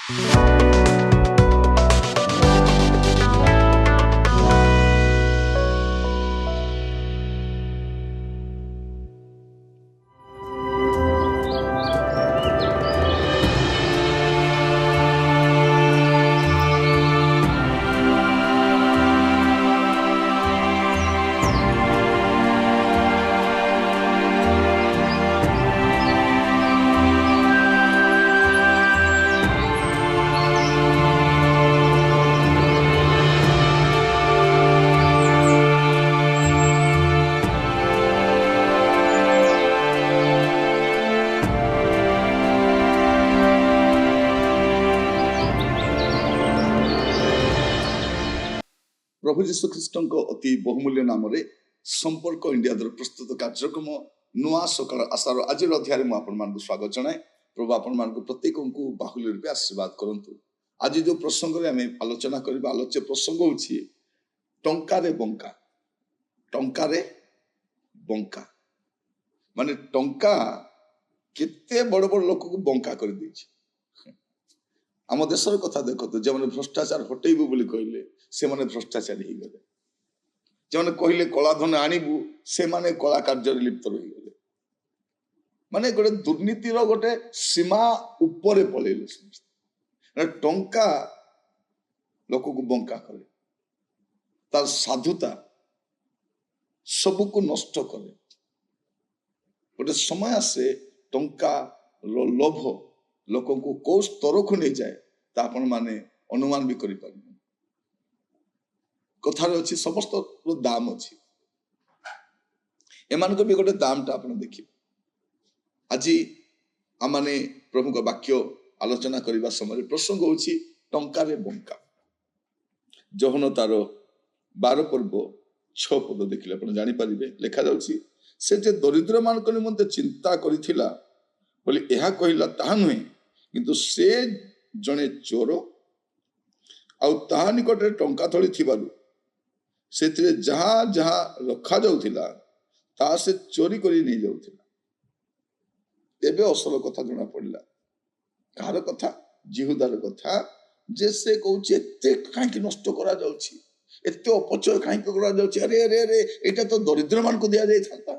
प्रभु जीशु ख्रीष्ट अति बहुमूल्य नाम संपर्क इंडिया द्वारा प्रस्तुत कार्यक्रम नुआ सकाल आशार आज अध्याय मुझे स्वागत जनाए। प्रभु आपण प्रत्येक को बाहुल्य रूपे आशीर्वाद करंतु। आज जो प्रसंग आम आलोचना करबा आलोच्य प्रसंग होछि टंकारे बंका। टंकारे बंका माने टंका केते बड़ बड़ लोक को बंका कर देछि। आम देशर कथा देखते जो भ्रष्टाचार हटेबू बोली कहले से माने भ्रष्टाचारी हो गले। जो कहले कलाधन आणबू से माने कला कार्य लिप्त रही गले। माने गोटे दुर्नीतिर गोटे सीमा ऊपर पलैले समस्त। टंका लोक को बंका करे, तार साधुता सबको नष्ट करे। गोटे समय आसे टंका लोभ लोक को कौ स्तर को नहीं जाए ता आपण माने अनुमान भी करि पारिबे। कथार अच्छी समस्त दाम अच्छी एमान भी गोटे दाम टा आपण देखिए। आज आमाने प्रभु का वाक्य आलोचना करने समय प्रसंग होछि टंकारे बंका। जहन तार 12 पर्व 6 पद देखिले आपण जानि परिबे। लेखा जाउछि से जे दरिद्र मानक निमंते चिंता करिथिला बोली एहा कहिला ताहा नुहे, किंतु से जने चोर आउ ताहा निकटरे टंका थली थिबारु सेतिरे जहा जहा रखा जाउथिला ता से चोरी करी नहीं जाउथिला। एबे असल कथा जणा पड़िला। कार कथा? जिहुदार कथा। जे से कहउछि एते काहे कि नष्ट करा जाउछि, एते अपचय काहे कि करा जाउछि। अरे अरे अरे एटा तो दरिद्र मान को दिया जाय थाता।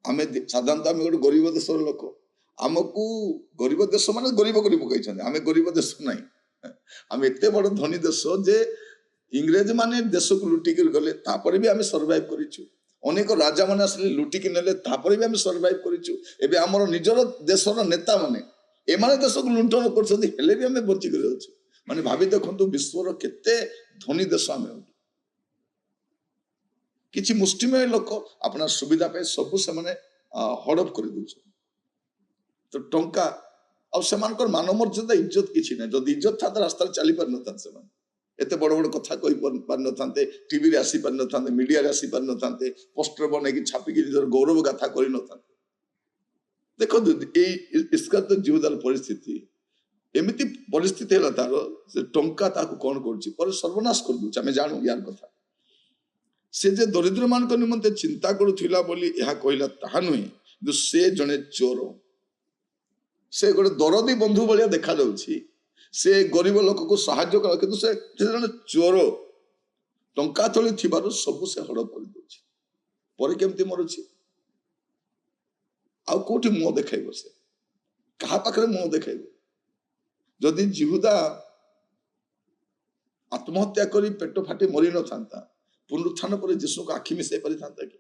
आमे साधारणतः आमे गोटे गरीब देशर लोक, आमको गरीब देश माने गरीब गरीब कहते आमे गरीब देश नहीं। आमे एते बड़ धनी देश जे इंग्रेज माने देश को लुटिक गले तापर भी आमे सर्वाइव करिछु। अनेक राजा माने असले लुटिक नेले तापर भी आमे सर्वाइव करिछु। एबे हमर निजर देशर नेता माने एमाने देश को लुंठन करछथि हेले भी आमे बंची कर जाउछु। माने भाबी देखंतु विश्वर केते धनी देश आमे किछि मुष्टिमेय लोक अपना सुविधा पे सब से माने हड़प कर दउछ। तो टंका आ सेमानकर मान मर्यादा इज्जत किछि नै। जदि इज्जत था रास्ता चली पार नथान से एते बड़ बड़ कथा कहि पार नथान्ते, टीवी रे आसी पार नथान्ते, मीडिया रे आसी पार नथान्ते, पोस्टर बनै कि छापी कि निजर गौरव गाथा करि नथान्ते। देखो ए इसका तो जीवदार परिस्थिति एमिति परिस्थिति हैला तार से टंका ताकू कोन करछि पर सर्वनाश कर दउछ। हमें जानू यार कथा। से जे दरिद्र मान को निमंते चिंता करुथिला बोली एहा कहिला ताहा नुहे, किंतु से जने चोर। से गोटे दरदी बंधु भाया देखा जाउछि। से गरीब लोक को साहाय्य कर, किंतु से जने चोर टंका थली थिबारु सब से हड़प कर दउछि। परे केमति मरुछि आ कोठी मुंह देखाइबो, से कहा पाखरे मुंह देखाइबो। जदि जिहुदा आत्महत्या करी पेट फाटी मरी न थांता, पुनरुत्थान पर यीशु को आखि मिसाई पारि थांता कि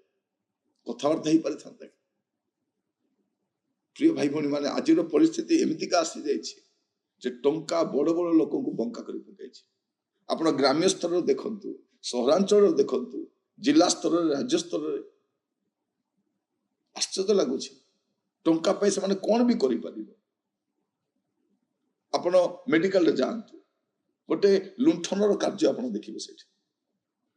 कथावार्ता ही पारि थांता कि? प्रिय भाई भौणी माने आजिर परिस्थिति एमितिका आसी जाइछि जे टंका बड़ बड़ लोक को बंका करि पकाइछि। आपण ग्राम्य स्तर रे देखंतु, सहरांचल रे देखंतु, जिला स्तर रे, राज्य स्तर रे आश्चर्य लागुछि। टंका पै से माने कोन भी करि परिबो। आपण मेडिकल रे जांतु, गोटे लुंठनर कार्य आपण देखिबे सेठी।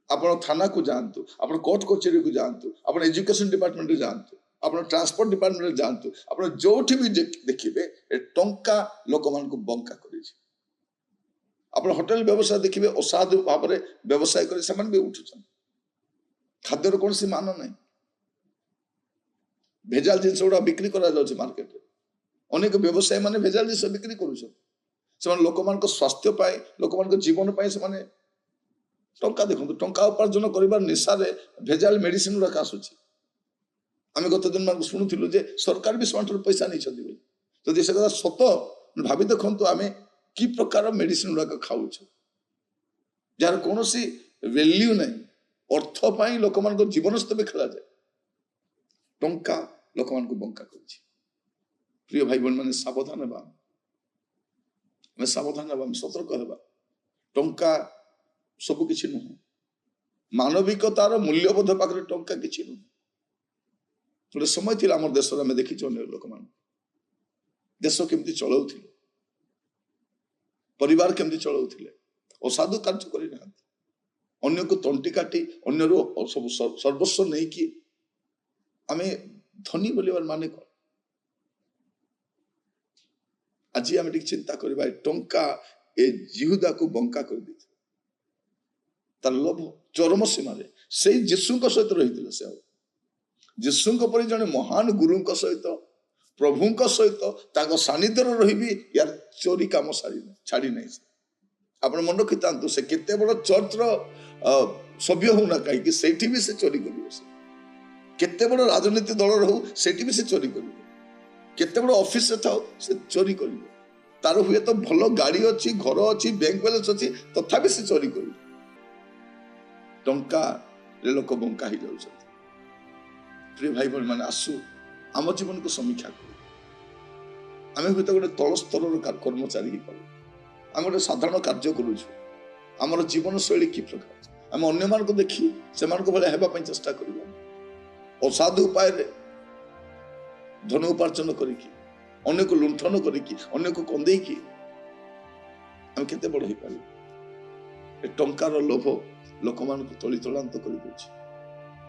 आपण थाना को जानतु, आपण कोर्ट कचेरी को जानतु, आपण एजुकेशन डिपार्टमेंट रे जानतु, आपण ट्रांसपोर्ट डिपार्टमेंट रे जानतु, आपण जोठी भी देखिबे ए टंका लोक मान को बंका करिछि। आपण होटल व्यवसाय देखिबे असाधु भाव रे व्यवसाय करि समान भी उठुछन। खाद्यर कोन सी मान नै, भेजाल जिंस उडा बिक्री करा जाउछि मार्केट रे। अनेक व्यवसाय माने भेजाल जिनिस बिक्री करूछन से लोक मान स्वास्थ्य पाए लोक मान जीवन पाए से माने टंका देखो टंका उपार्जन कर निशा भेजाल मेडिसिन गुड़ाक आसूची आम गत दिन मान शुणुलु जे सरकार भी से पैसा नहीं जदि से कथा सत भावी देखु आम कि प्रकार मेडिसिन गुड़ाक खाऊ जार कौन वैल्यू ना अर्थ पाई लोक मान जीवन स्तर खेला जाए टंका लोक मान बंका कर प्रिय भाई बहन मैंने सावधान हेबा सावधान हेबा सतर्क हेबा टंका सब किछि नुह मानविकतार मूल्यबोध पाखे टंका किछि नुह गोटे समय थी आम देश आम देखी लोक मान देश केमती चलाउथिले परिवार केमती चलाउथिले असाधु कार्य करना अन्य को तंटी काटी अन्य सब सर्वस्व नहीं कि आम धनी बोलिबार माने कौन आज आम चिंता करबा टंका ए जिहुदा को बंका कर दी तार लोभ चरम सीमा से जीशु सहित रही से जीशु पर जड़े महान गुरु सहित प्रभु सहित सानिध्य रही यार चोरी काम छाड़ी नहीं आप मन रखी था से केते बड़ चर्च सभ्य होना कहीं से चोरी कर केते बड़ राजनीति दल रो से भी चोरी कर केते बड़ ऑफिस था से चोरी कर तार हुए तो भल गाड़ी अच्छी घर अच्छी बैंक बैलेंस अच्छी तथापि से चोरी कर टंका लोक बंका हो जाऊँ प्रिय भाई भाई मैंने आसू आम जीवन को समीक्षा करूँ आम हूँ गोटे तल स्तर कर्मचारी आम गोटे साधारण कार्य करुँ जीवन शैली कि प्रकार आम अन्य मान देखी से भाई चेष्टा कर असाधु उपाय धन उपार्जन करके अन्य को लुंठन करके अन्य को कंदे आम केते बड़ हो पार टंकार लोभ लोक मान तली तलांत कर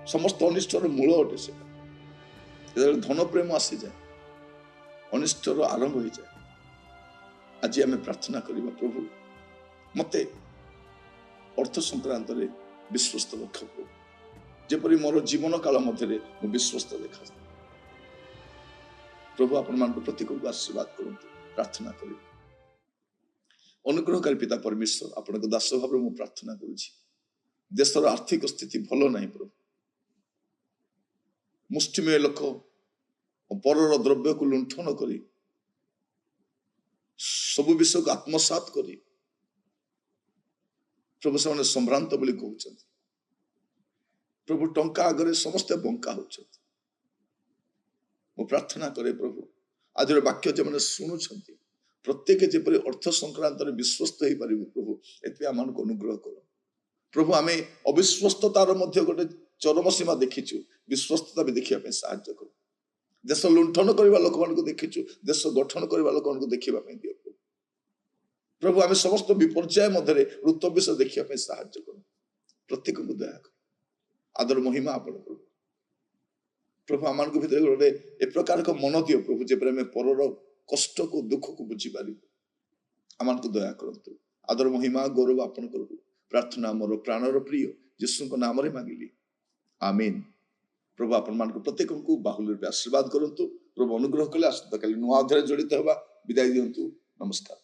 समस्त अनिष्टर मूल अटे से धन प्रेम आसी जाए अनिष्टर आरंभ हो जाए आज आम प्रार्थना करवा प्रभु मते अर्थ संक्रांत विश्वस्त रख जेपरी मोर जीवन काल मध्य विश्वस्त देखा जाए प्रभु आपण मान प्रत्येक को आशीर्वाद करंतु प्रार्थना कर अनुग्रहकारी पिता परमेश्वर आपण दास भाव में प्रार्थना करुछि देशर आर्थिक स्थिति भल नहीं प्रभु मुष्टिमेय लोक परर द्रव्य को लुंठन करी सब विषय को आत्मसात करी प्रभु से संभ्रांत बोली कहते प्रभु टंका आगे समस्ते बंका हो प्रार्थना करे प्रभु आज वाक्य जो मैंने शुणुंट प्रत्येक जेपरी अर्थ संक्रांत विश्वस्त हो पार प्रभु एति आम को अनुग्रह कर प्रभु आम अविश्वस्ततार गोटे चरम सीमा देखीचु विश्वस्तता भी देखा साहाय्य कर देश लुंठन करने लोक मान देखीचु देश गठन करने लोक मान देखा दियो प्रभु आम समस्त विपर्य मध्य ऋत विषय देखा साहाय्य कर प्रत्येक को दया कर आदर महिमा आपण प्रभु प्रभु आम भीतर गोटे ए प्रकार का मन दियो प्रभु जेपरि आम परर कष्ट को दुख को बुझी पार आम को दया करतु आदर महिमा गौरव आपण कर प्रार्थना मोर प्राणर प्रिय यीशु नाम मांगिली आमीन प्रभु आपण मान प्रत्येक को बाहुल्य रूपे आशीर्वाद करंतु प्रभु अनुग्रह कले आसंता काली नुआ अध्याय जड़ित होगा विदाय दियंतु नमस्कार।